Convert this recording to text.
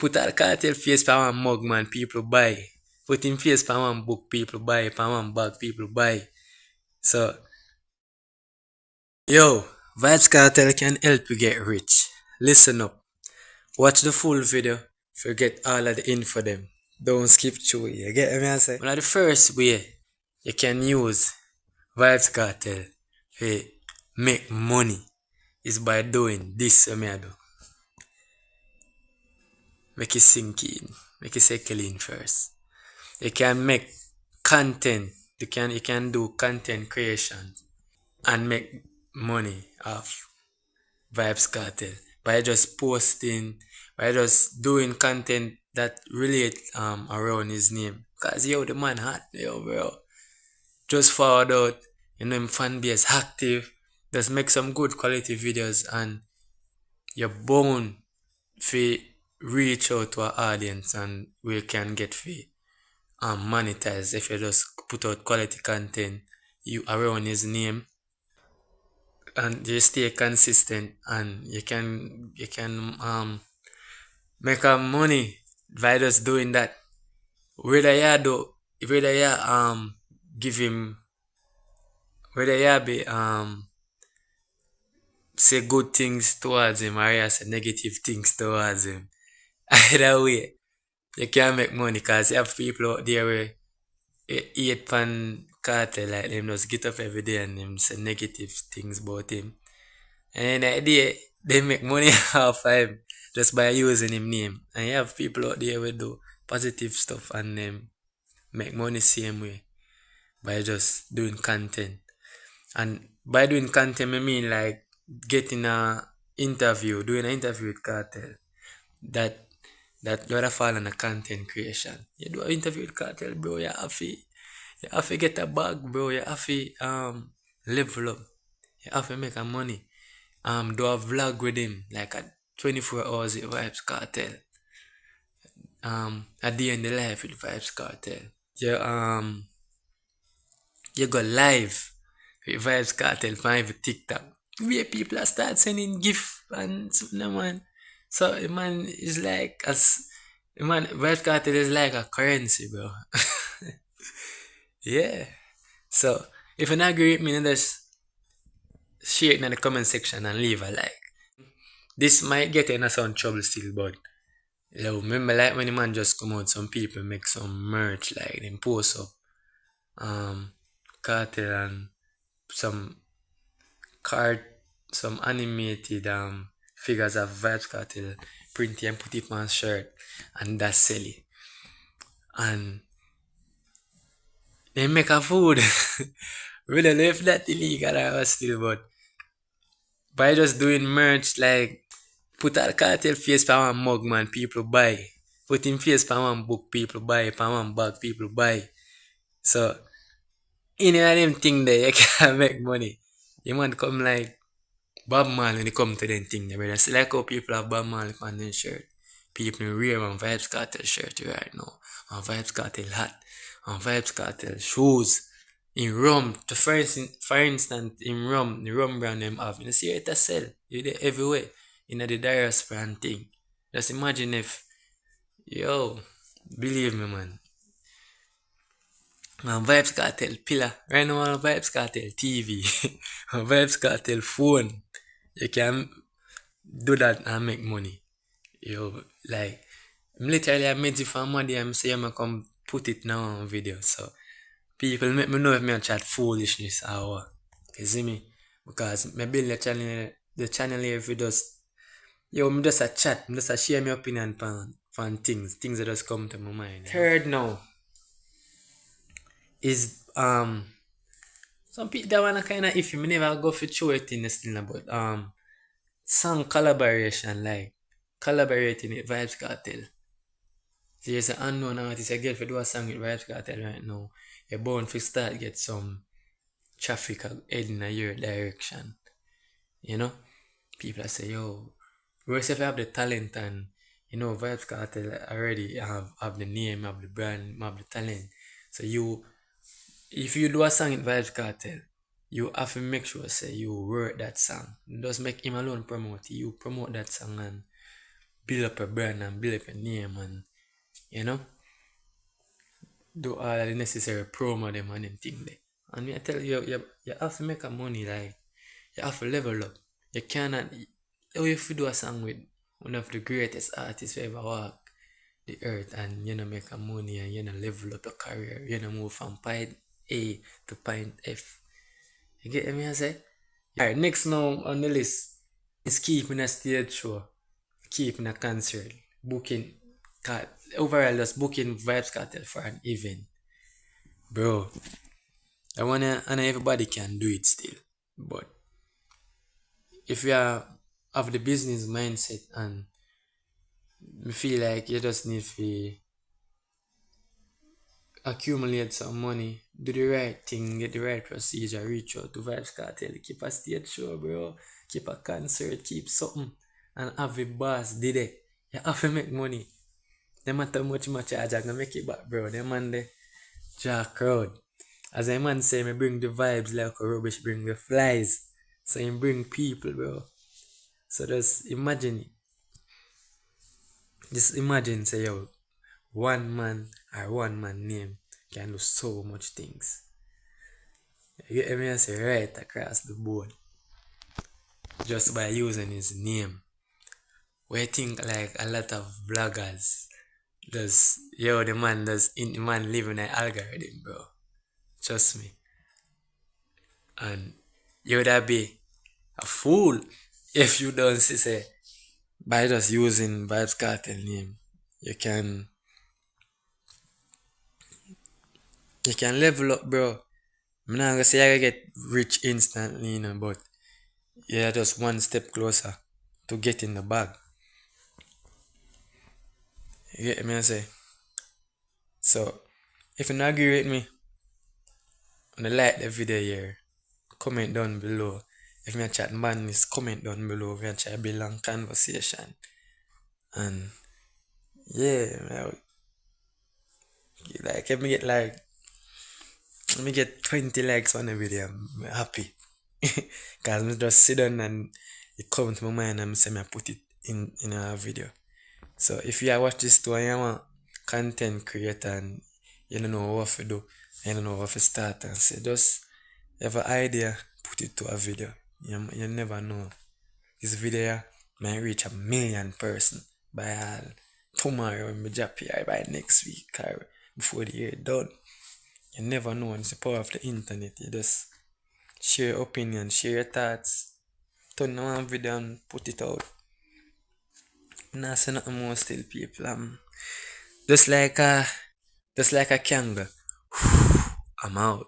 Put a cartel face for one mug, man, people buy. Put him face for one book, people buy. For one bag, people buy. So, yo, Vybz Kartel can help you get rich. Listen up. Watch the full video. Forget all of the info them. Don't skip through it. You get me I say? One of the first way you can use Vybz Kartel to make money is by doing this me I do. Make it sink in. Make it settle in first. You can make content. You can do content creation and make money off Vybz Kartel by just posting, by just doing content that relate around his name. Cause yo the man hot, yo bro. Just forward out, him fan base active. Just make some good quality videos and you're bound to reach out to an audience and we can get free monetize if you just put out quality content you around his name and you stay consistent and you can make money by just doing that. Whether you give him whether you be say good things towards him or you say negative things towards him. Either way, you can make money because you have people out there where hate pan cartel like them just get up every day and them say negative things about him. And then the day they make money off of him just by using him name. And you have people out there who do positive stuff and make money same way by just doing content. And by doing content I mean like getting a interview, doing an interview with Cartel. That rather fall on a content creation. You do an interview with Cartel, bro, you have to get a bag, bro, you have to level up. You have to make a money. Do a vlog with him, like at 24 hours with Vybz Kartel. A day in the life with Vybz Kartel. You go live with Vybz Kartel from every TikTok. Where people are start sending gifts and something, man. So man is like Vybz Kartel is like a currency, bro. Yeah. So if you not agree with me, then just share it in the comment section and leave a like. This might get in some trouble still, but remember like when the man just come out, some people make some merch, like them post up Cartel and some some animated figures of Vybz Kartel, print it and put it on shirt and that's silly. And they make a food. We don't know if that's illegal or still, but by just doing merch like put a Cartel face for one mug, man, people buy. Put him face for one book, people buy. For one bag, people buy. So any of them thing there you can make money. You want to come like Bob Marley when they come to them thing there, brother. See like how people have Bob Marley on their shirt. People wear on Vybz Kartel shirt right now. On Vybz Kartel hat. On Vybz Kartel shoes. In rum. For instance, in rum, the rum brand them have. You see it a sell. You there everywhere. In the diaspora and thing. Just imagine if believe me, man. On Vybz Kartel pillar. Right now on Vybz Kartel TV. On Vybz Kartel phone. You can do that and make money. Like literally I made it for money. I'm saying I come put it now on video. So people make me know if me chat foolishness or what. You see me? Because me build the channel here if it does me just a chat, me just a share my opinion on things that just come to my mind. Third now is some people that wanna kinda if you never go for through it in the still but song collaboration, like collaborating with Vybz Kartel. So there's an unknown artist, I get to do a song with Vybz Kartel right now. You're bound to start get some traffic heading in your direction. You know? People say, yo, whereas if you have the talent and Vybz Kartel already have the name, have the brand, have the talent. So if you do a song with Vybz Kartel, you have to make sure say you work that song. Just make him alone promote it. You promote that song and build up a brand and build up a name and you know do all the necessary promo them and them thing there. And me I tell you, you have to make a money like you have to level up. You cannot all you have to do a song with one of the greatest artists who ever walk the earth and you know make a money and you know level up your career, you know move from point A to point F. You get me I say? Alright, next now on the list is keeping a stage show, keeping a concert, booking overall just booking Vybz Kartel for an event. Bro, I wanna and everybody can do it still. But if you are of the business mindset and me feel like you just need to accumulate some money, do the right thing, get the right procedure, reach out to Vybz Kartel, keep a stage show, bro, keep a concert, keep something, and have a boss did it. You have to make money. No matter how much you charge, I can make it back, bro. Them man they draw crowd. As a man say, me bring the vibes like a rubbish, bring the flies. So you bring people, bro. So just imagine it. Just imagine, say, yo, one man or one man name can do so much things. You get me? I say right across the board. Just by using his name. We think like a lot of vloggers does, yo, the man live in an algorithm, bro. Trust me. And you would be a fool if you don't see, say, by just using Vybz Kartel name, you can level up, bro. I'm not gonna say I get rich instantly, you know, but you're just one step closer to getting the bag. You get me? I say. So, if you not agree with me, and like the video here, comment down below. If you chat madness, comment down below. If you try to build a conversation. And yeah, like if me get like, let me get 20 likes on the video, I'm happy. Cause me just sit down and it comes to my mind and say I put it in a video. So if you watch this too and you want content creator and you don't know what to do, you don't know what to start and say, just have an idea, put it to a video. You never know. This video might reach 1 million person by tomorrow in my job here, by next week or before the year done. You never know, and it's the power of the internet. You just share your opinion, share your thoughts, turn on one video and put it out. Nah, say nothing more still, people. Just like a kangaroo. I'm out.